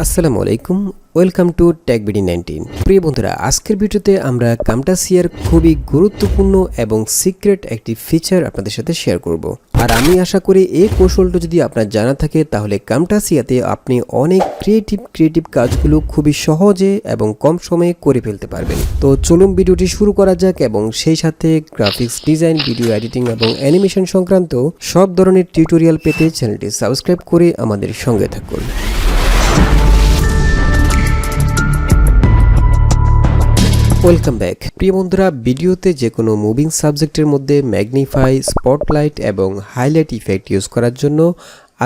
আসসালামু আলাইকুম, welcome to টেকবিডি19। প্রিয় বন্ধুরা, আজকের ভিডিওতে আমরা কামটাসিয়ার খুবই গুরুত্বপূর্ণ এবং সিক্রেট একটি ফিচার আপনাদের সাথে শেয়ার করব। আর আমি আশা করি এই কৌশলটা যদি আপনার জানা থাকে তাহলে কামটাসিয়াতে আপনি অনেক ক্রিয়েটিভ কাজগুলো খুবই সহজে এবং কম সময়ে করে ফেলতে পারবেন। তো চলুন ভিডিওটি শুরু করা যাক এবং সেই সাথে গ্রাফিক্স ডিজাইন, ভিডিও এডিটিং এবং অ্যানিমেশন সংক্রান্ত সব ধরনের টিউটোরিয়াল পেতে চ্যানেলটি সাবস্ক্রাইব করে আমাদের সঙ্গে থাকুন। Welcome back. প্রিয় বন্ধুরা, ভিডিওতে যে কোনো মুভিং সাবজেক্টের মধ্যে ম্যাগনিফাই, স্পটলাইট এবং হাইলাইট ইফেক্ট ইউজ করার জন্য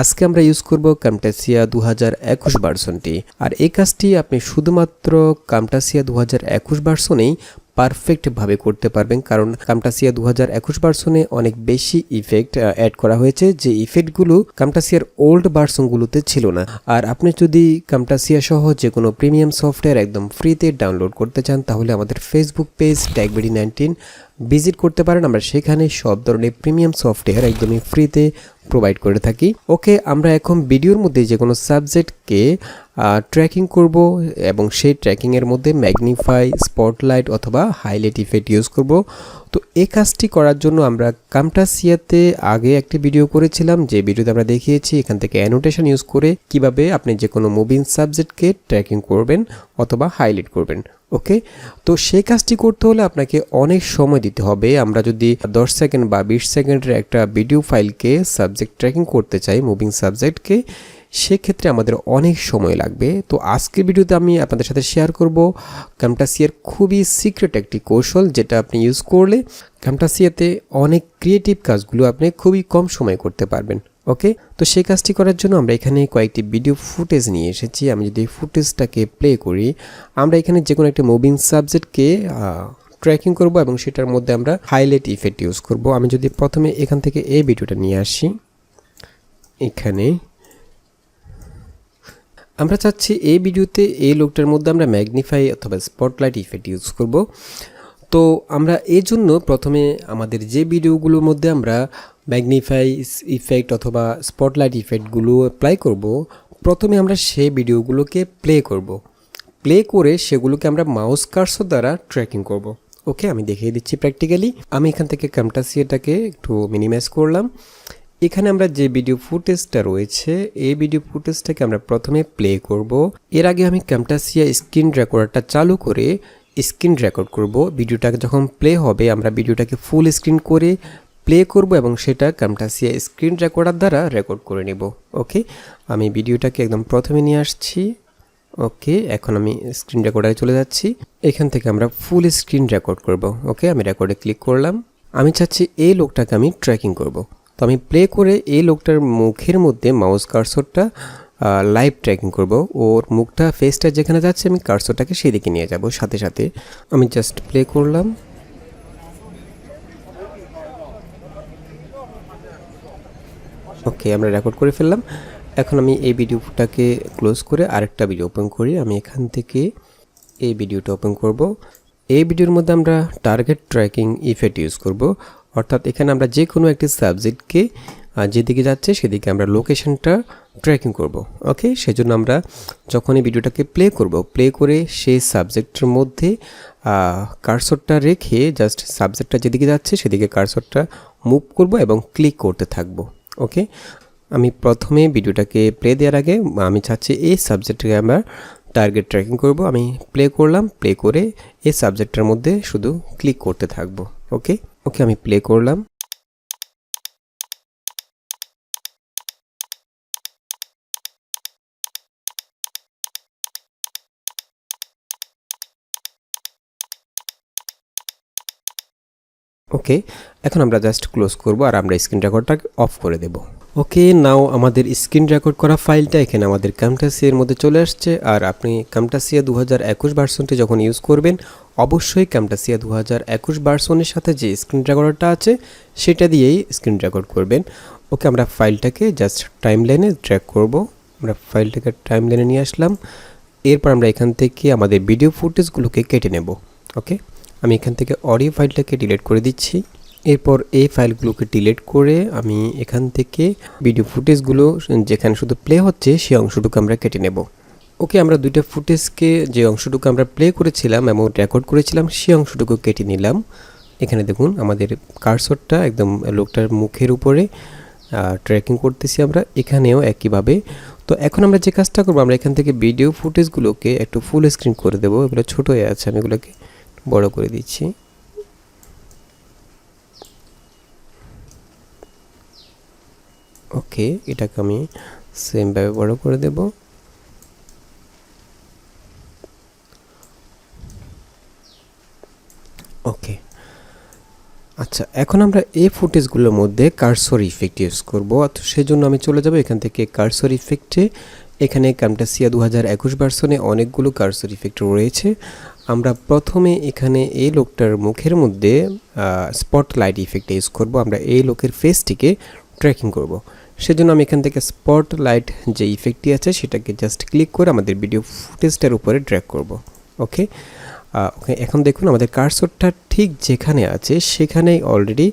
আজকে আমরা ইউজ করব কামটাসিয়া 2021 ভার্সনটি। আর এই কাজটি আপনি শুধুমাত্র কামটাসিয়া 2021 ভার্সনেই পারফেক্টভাবে করতে পারবেন, কারণ কামটাসিয়া 2021 ভার্সনে অনেক বেশি ইফেক্ট অ্যাড করা হয়েছে, যে ইফেক্টগুলো কামটাসিয়ার ওল্ড ভার্সনগুলোতে ছিল না। আর আপনি যদি কামটাসিয়া সহ যে কোনো প্রিমিয়াম সফটওয়্যার একদম ফ্রিতে ডাউনলোড করতে চান তাহলে আমাদের ফেসবুক পেজ টেকবিডি19 ভিজিট করতে পারেন। আমরা সেখানে সব ধরনের প্রিমিয়াম সফটওয়্যার একদমই ফ্রিতে প্রোভাইড করে থাকি। ওকে, আমরা এখন ভিডিওর মধ্যে যে কোনো সাবজেক্টকে ট্র্যাকিং করব এবং সেই ট্র্যাকিংয়ের মধ্যে ম্যাগনিফাই, স্পটলাইট অথবা হাইলাইট ইফেক্ট ইউজ করব। তো এই কাজটি করার জন্য আমরা কামটাসিয়াতে আগে একটি ভিডিও করেছিলাম, যে ভিডিওতে আমরা দেখিয়েছি এখান থেকে অ্যানোটেশন ইউজ করে কিভাবে আপনি যে কোনো মুভিং সাবজেক্টকে ট্র্যাকিং করবেন অথবা হাইলাইট করবেন। ওকে, তো সেই কাজটি করতে হলে আপনাকে অনেক সময় দিতে হবে। আমরা যদি 10 সেকেন্ড বা 20 সেকেন্ডের একটা ভিডিও ফাইলকে সাবজেক্ট ট্র্যাকিং করতে চাই, মুভিং সাবজেক্টকে, সেক্ষেত্রে আমাদের অনেক সময় লাগবে। তো আজকের ভিডিওতে আমি আপনাদের সাথে শেয়ার করব কামটাসিয়ার খুবই সিক্রেট একটি কৌশল, যেটা আপনি ইউজ করলে কামটাসিয়াতে অনেক ক্রিয়েটিভ কাজগুলো আপনি খুবই কম সময়ে করতে পারবেন। ওকে, তো সেই কাজটি করার জন্য আমরা এখানে কয়েকটি ভিডিও ফুটেজ নিয়ে এসেছি। আমি যদি ফুটেজটাকে প্লে করি, আমরা এখানে যে কোনো একটা মুভিং সাবজেক্টকে ট্র্যাকিং করব এবং সেটার মধ্যে আমরা হাইলাইট ইফেক্ট ইউজ করব। আমি যদি প্রথমে এখান থেকে এই ভিডিওটা নিয়ে আসি, এখানে আমরা চাচ্ছি এই ভিডিওতে এই লোকটার মধ্যে আমরা ম্যাগনিফাই অথবা স্পটলাইট ইফেক্ট ইউজ করব। তো আমরা এই জন্য প্রথমে আমাদের যে ভিডিওগুলোর মধ্যে আমরা ম্যাগনিফাই ইফেক্ট অথবা স্পটলাইট ইফেক্টগুলো অ্যাপ্লাই করব, প্রথমে আমরা সেই ভিডিওগুলোকে প্লে করব। প্লে করে সেগুলোকে আমরা মাউস কার্সর দ্বারা ট্র্যাকিং করব। ওকে, আমি দেখিয়ে দিচ্ছি প্র্যাকটিক্যালি। আমি এখান থেকে কামটাসিয়াটাকে একটু মিনিমাইজ করলাম। এখানে আমরা যে ভিডিও ফুটেজটা রয়েছে, এই ভিডিও ফুটেজটাকে আমরা প্রথমে প্লে করব। এর আগে আমি কামটাসিয়া স্ক্রিন রেকর্ডারটা চালু করে স্ক্রিন রেকর্ড করব। ভিডিওটা যখন প্লে হবে আমরা ভিডিওটাকে ফুল স্ক্রিন করে প্লে করব এবং সেটা কামটাসিয়া স্ক্রিন রেকর্ডার দ্বারা রেকর্ড করে নেব। ওকে, আমি ভিডিওটাকে একদম প্রথমে নিয়ে আসছি। ওকে, এখন আমি স্ক্রিন রেকর্ডারে চলে যাচ্ছি। এখান থেকে আমরা ফুল স্ক্রিন রেকর্ড করব। ওকে, আমি রেকর্ডে ক্লিক করলাম। আমি চাচ্ছি এই লোকটাকে আমি ট্র্যাকিং করব। তো আমি প্লে করে এই লোকটার মুখের মধ্যে মাউস কার্সরটা লাইভ ট্র্যাকিং করব। ওর মুখটা, ফেসটা যেখানে যাচ্ছে আমি কার্সরটাকে সেদিকে নিয়ে যাব। সাথে সাথে আমি জাস্ট প্লে করলাম। ওকে, আমরা রেকর্ড করে ফেললাম। এখন আমি এই ভিডিওটাকে ক্লোজ করে আরেকটা ভিডিও ওপেন করি। আমি এখান থেকে এই ভিডিওটা ওপেন করব। এই ভিডিওর মধ্যে আমরা টার্গেট ট্র্যাকিং ইফেক্ট ইউজ করব, অর্থাৎ এখানে আমরা যে কোনো একটি সাবজেক্টকে যেদিকে যাচ্ছে সেদিকে আমরা লোকেশনটা ট্র্যাকিং করব। ওকে, সেজন্য আমরা যখন এই ভিডিওটাকে প্লে করব, প্লে করে সেই সাবজেক্টের মধ্যে কার্সরটা রেখে জাস্ট সাবজেক্টটা যেদিকে যাচ্ছে সেদিকে কার্সরটা মুভ করব এবং ক্লিক করতে থাকব। ওকে, আমি প্রথমে ভিডিওটাকে প্লে দেওয়ার আগে আমি চাচ্ছি এই সাবজেক্টকে আমরা টার্গেট ট্র্যাকিং করব। আমি প্লে করলাম, প্লে করে এই সাবজেক্টের মধ্যে শুধু ক্লিক করতে থাকব। ওকে, আমি প্লে করলাম। ওকে, এখন আমরা জাস্ট ক্লোজ করব আর আমরা স্ক্রিন রেকর্ডটা অফ করে দেব। ওকে, নাও আমাদের স্ক্রিন রেকর্ড করা ফাইলটা এখানে আমাদের কামটাসিয়ার মধ্যে চলে আসছে। আর আপনি কামটাসিয়া 2021 ভার্সনটি যখন ইউজ করবেন অবশ্যই কামটাসিয়া 2021 ভার্সনের সাথে যে স্ক্রিন রেকর্ডারটা আছে সেটা দিয়েই স্ক্রিন রেকর্ড করবেন। ওকে, আমরা ফাইলটাকে জাস্ট টাইমলাইনে ড্র্যাগ করব। আমরা ফাইলটাকে টাইমলাইনে নিয়ে আসলাম। এরপর আমরা এখান থেকে আমাদের ভিডিও ফুটেজগুলোকে কেটে নেব। ওকে, আমি এখান থেকে অডিও ফাইলটাকে ডিলিট করে দিচ্ছি। এরপর এই ফাইলগুলোকে ডিলিট করে আমি এখান থেকে ভিডিও ফুটেজগুলো যেখানে শুধু প্লে হচ্ছে সেই অংশটুকু আমরা কেটে নেব। ওকে, আমরা দুইটা ফুটেজকে যে অংশটুকু আমরা প্লে করেছিলাম এবং রেকর্ড করেছিলাম সেই অংশটুকু কেটে নিলাম। এখানে দেখুন আমাদের কার্সরটা একদম লোকটার মুখের উপরে ট্র্যাকিং করতেছি আমরা, এখানেও একইভাবে। তো এখন আমরা যে কাজটা করবো, আমরা এখান থেকে ভিডিও ফুটেজগুলোকে একটু ফুল স্ক্রিন করে দেবো। এগুলো ছোটো হয়ে আছে, আমি এগুলোকে বড় করে দিচ্ছি। ওকে, এটাকে আমি সেমভাবে বড় করে দেব। ওকে, আচ্ছা, এখন আমরা এই ফুটেজগুলোর মধ্যে কার্সর ইফেক্ট ইউজ করব। সেজন্য আমি চলে যাব এখান থেকে কার্সর ইফেক্টে। এখানে ক্যামটাসিয়া 2021 ভার্সনে অনেকগুলো কার্সর ইফেক্ট রয়েছে। আমরা প্রথমে এখানে এই লোকটার মুখের মধ্যে স্পটলাইট ইফেক্ট ইউজ করব। আমরা এই লোকের ফেসটিকে ট্র্যাকিং করব। সেজন্য আমি এখান থেকে স্পটলাইট যে ইফেক্টটি আছে সেটাকে জাস্ট ক্লিক করে আমাদের ভিডিও ফুটেজটার উপরে ড্র্যাগ করব। ওকে, ওকে, এখন দেখুন আমাদের কার্সরটা ঠিক যেখানে আছে সেখানেই অলরেডি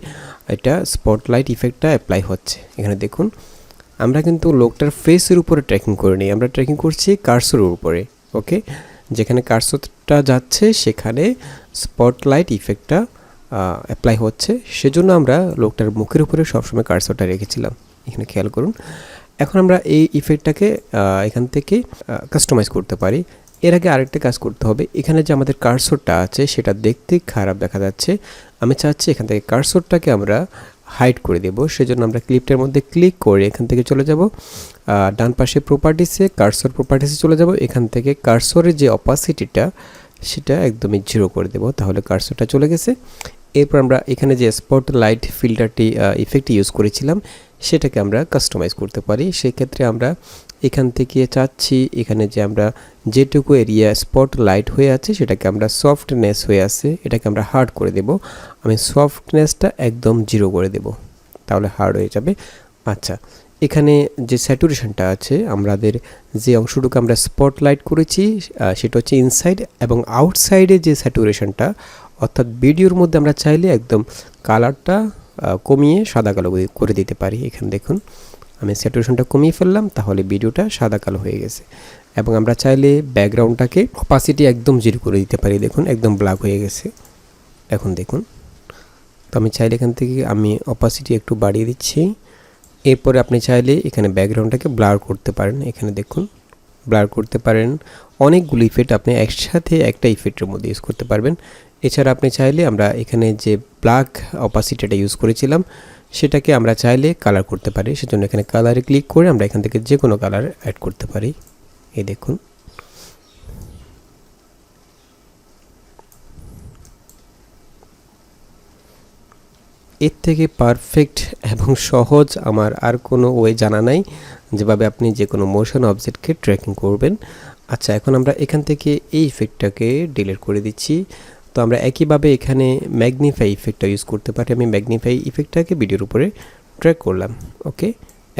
এটা স্পটলাইট ইফেক্টটা অ্যাপ্লাই হচ্ছে। এখানে দেখুন আমরা কিন্তু লোকটার ফেসের উপরে ট্র্যাকিং করে নিই, আমরা ট্র্যাকিং করছি কার্সরের উপরে। ওকে, যেখানে কার্সরটা যাচ্ছে সেখানে স্পটলাইট ইফেক্টটা অ্যাপ্লাই হচ্ছে, সেজন্য আমরা লোকটার মুখের উপরে সবসময় কার্সরটা রেখেছিলাম। এখানে খেয়াল করুন। এখন আমরা এই ইফেক্টটাকে এখান থেকে কাস্টমাইজ করতে পারি। এর আগে আরেকটা কাজ করতে হবে। এখানে যে আমাদের কার্সরটা আছে সেটা দেখতে খারাপ দেখা যাচ্ছে, আমি চাচ্ছি এখান থেকে কার্সরটাকে আমরা হাইড করে দেব। সেজন্য আমরা ক্লিপটার মধ্যে ক্লিক করে এখান থেকে চলে যাব ডান পাশে প্রপার্টিসে, কার্সর প্রপার্টিসে চলে যাব। এখান থেকে কার্সরের যে অপাসিটিটা সেটা একদমই 0 করে দেব, তাহলে কার্সরটা চলে গেছে। এরপর আমরা এখানে যে স্পটলাইট ফিল্টারটি ইফেক্টটি ইউজ করেছিলাম সেটাকে আমরা কাস্টমাইজ করতে পারি। সেক্ষেত্রে আমরা এখান থেকে চাচ্ছি এখানে যে আমরা যেটুকু এরিয়া স্পটলাইট হয়ে আছে সেটাকে আমরা সফটনেস হয়ে আছে এটাকে আমরা হার্ড করে দেব। আমি সফটনেসটা একদম 0 করে দেব, তাহলে হার্ড হয়ে যাবে। আচ্ছা, এখানে যে স্যাচুরেশনটা আছে, আমাদের যে অংশটুকু আমরা স্পটলাইট করেছি সেটা হচ্ছে ইনসাইড এবং আউটসাইডে যে স্যাচুরেশনটা, অর্থাৎ ভিডিওর মধ্যে আমরা চাইলে একদম কালারটা কমিয়ে সাদা কালো করে দিতে পারি। এখানে দেখুন আমি স্যাচুরেশনটা কমিয়ে ফেললাম, তাহলে ভিডিওটা সাদা কালো হয়ে গেছে। এবং আমরা চাইলে ব্যাকগ্রাউন্ডটাকে অপাসিটি একদম 0 করে দিতে পারি। দেখুন একদম ব্ল্যাক হয়ে গেছে। এখন দেখুন, তো আমি চাইলে এখান থেকে আমি অপাসিটি একটু বাড়িয়ে দিচ্ছি। এরপরে আপনি চাইলে এখানে ব্যাকগ্রাউন্ডটাকে ব্লার করতে পারেন। এখানে দেখুন ব্লার করতে পারেন। অনেকগুলো ইফেক্ট আপনি একসাথে একটা ইফেক্টের মধ্যে ইউজ করতে পারবেন। এছাড়া আপনি চাইলে আমরা এখানে যে ব্ল্যাক অপাসিটিটা ইউজ করেছিলাম সেটাকে আমরা চাইলে কালার করতে পারি। সেজন্য এখানে কালারে ক্লিক করে আমরা এখান থেকে যে কোনো কালার অ্যাড করতে পারি। এই দেখুন, এর থেকে পারফেক্ট এবং সহজ আমার আর কোনো ওয়ে জানা নাই যেভাবে আপনি যে কোনো মোশন অবজেক্টকে ট্র্যাকিং করবেন। আচ্ছা, এখন আমরা এখান থেকে এই ইফেক্টটাকে ডিলিট করে দিচ্ছি। তো আমরা একইভাবে এখানে ম্যাগনিফাই ইফেক্টটা ইউজ করতে পারি। আমি ম্যাগনিফাই ইফেক্টটাকে ভিডিওর উপরে ট্র্যাক করলাম। ওকে,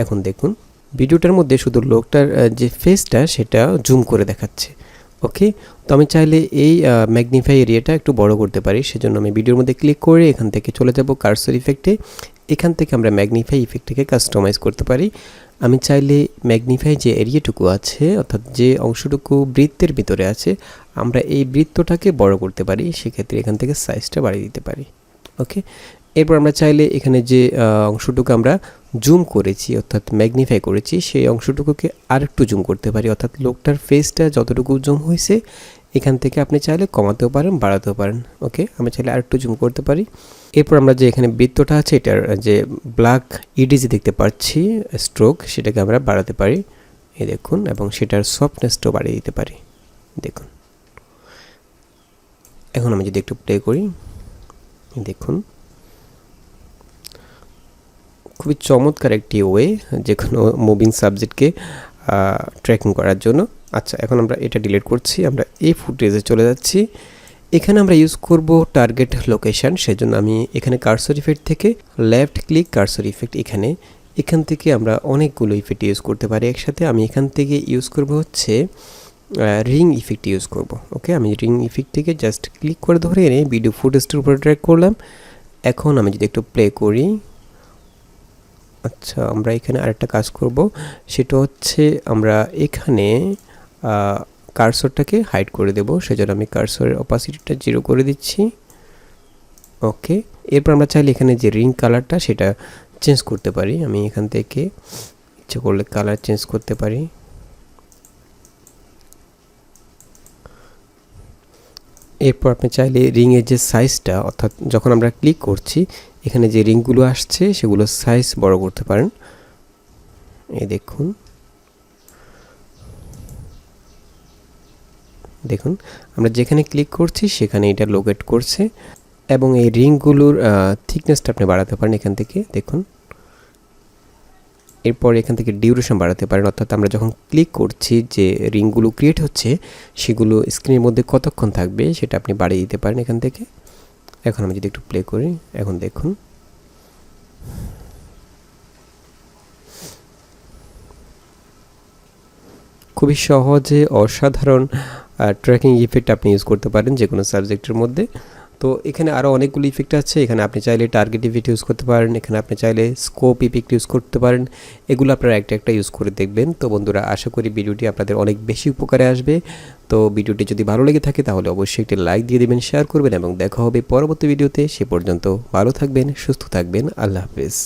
এখন দেখুন ভিডিওটার মধ্যে শুধু লোকটার যে ফেসটা সেটা জুম করে দেখাচ্ছে। ওকে, তো আমি চাইলে এই ম্যাগনিফাই এরিয়াটা একটু বড় করতে পারি। সেজন্য আমি ভিডিওর মধ্যে ক্লিক করে এখান থেকে চলে যাব কার্সর ইফেক্টে। এখান থেকে আমরা ম্যাগনিফাই ইফেক্টটাকে কাস্টমাইজ করতে পারি। আমি চাইলে ম্যাগনিফাই যে এরিয়াটুকু আছে, অর্থাৎ যে অংশটুকু বৃত্তের ভিতরে আছে, আমরা এই বৃত্তটাকে বড় করতে পারি। সেক্ষেত্রে এখান থেকে সাইজটা বাড়িয়ে দিতে পারি। ওকে, এরপর আমরা চাইলে এখানে যে অংশটুকু আমরা জুম করেছি অর্থাৎ ম্যাগনিফাই করেছি সেই অংশটুকুকে আরেকটু জুম করতে পারি। অর্থাৎ লোকটার ফেসটা যতটুকু জুম হয়েছে এখান থেকে আপনি চাইলে কমাতেও পারেন, বাড়াতেও পারেন। ওকে, আমি চাইলে আরেকটু জুম করতে পারি। এরপর আমরা যে এখানে বৃত্তটা আছে এটার যে ব্ল্যাক ইডিজি দেখতে পাচ্ছি স্ট্রোক, সেটাকে আমরা বাড়াতে পারি। এই দেখুন, এবং সেটার সফটনেসটাও বাড়িয়ে দিতে পারি। দেখুন, এখন আমি যদি একটু প্লে করি, দেখুন খুবই চমৎকার একটি ওয়ে যে কোনো মুভিং সাবজেক্টকে ট্র্যাকিং করার জন্য। আচ্ছা, এখন আমরা এটা ডিলিট করছি, আমরা এই ফুটেজে চলে যাচ্ছি। এখানে আমরা ইউজ করব টার্গেট লোকেশন। সেজন্য আমি এখানে কার্সর ইফেক্ট থেকে লেফট ক্লিক কার্সর ইফেক্ট, এখান থেকে আমরা অনেকগুলো ইফেক্ট ইউজ করতে পারি একসাথে। আমি এখান থেকে ইউজ করব হচ্ছে রিং ইফেক্ট ইউজ করব। ওকে, আমি রিং ইফেক্ট থেকে জাস্ট ক্লিক করে ধরে এনে ভিডিও ফুটেজটার উপরে ড্র্যাগ করলাম। এখন আমি যদি একটু প্লে করি, আচ্ছা আমরা এখানে আরেকটা কাজ করব, সেটা হচ্ছে আমরা এখানে কার্সরটাকে হাইড করে দেব, সেজন্য আমি কার্সরের অপাসিটিটা 0 করে দিচ্ছি। ওকে, এরপর আমরা চাইলে এখানে যে রিং কালারটা সেটা চেঞ্জ করতে পারি। আমি এখান থেকে ইচ্ছে করলে কালার চেঞ্জ করতে পারি। এরপর আপনি চাইলে রিংয়ের যে সাইজটা, অর্থাৎ যখন আমরা ক্লিক করছি এখানে যে রিংগুলো আসছে সেগুলো সাইজ বড় করতে পারেন। এই দেখুন, দেখুন আমরা যেখানে ক্লিক করছি সেখানে এটা লোকেট করছে এবং এই রিংগুলোর থিকনেসটা আপনি বাড়াতে পারেন এখান থেকে, দেখুন। এরপর এখান থেকে ডিউরেশন বাড়াতে পারেন, অর্থাৎ আমরা যখন ক্লিক করছি যে রিংগুলো ক্রিয়েট হচ্ছে সেগুলো স্ক্রিনের মধ্যে কতক্ষণ থাকবে সেটা আপনি বাড়িয়ে দিতে পারেন এখান থেকে। এখন আমি যদি একটু প্লে করি, এখন দেখুন খুবই সহজে অসাধারণ ট্র্যাকিং ইফেক্ট আপনি ইউজ করতে পারেন যে কোনো সাবজেক্টের মধ্যে। তো এখানে আরও অনেকগুলো ইফেক্ট আছে। এখানে আপনি চাইলে টার্গেট ইফেক্ট ইউজ করতে পারেন, এখানে আপনি চাইলে স্কোপ ইফেক্ট ইউজ করতে পারেন। এগুলো আপনারা একটা একটা ইউজ করে দেখবেন। তো বন্ধুরা, আশা করি ভিডিওটি আপনাদের অনেক বেশি উপকারে আসবে। তো ভিডিওটি যদি ভালো লেগে থাকে তাহলে অবশ্যই একটি লাইক দিয়ে দেবেন, শেয়ার করবেন এবং দেখা হবে পরবর্তী ভিডিওতে। সে পর্যন্ত ভালো থাকবেন, সুস্থ থাকবেন, আল্লাহ হাফেজ।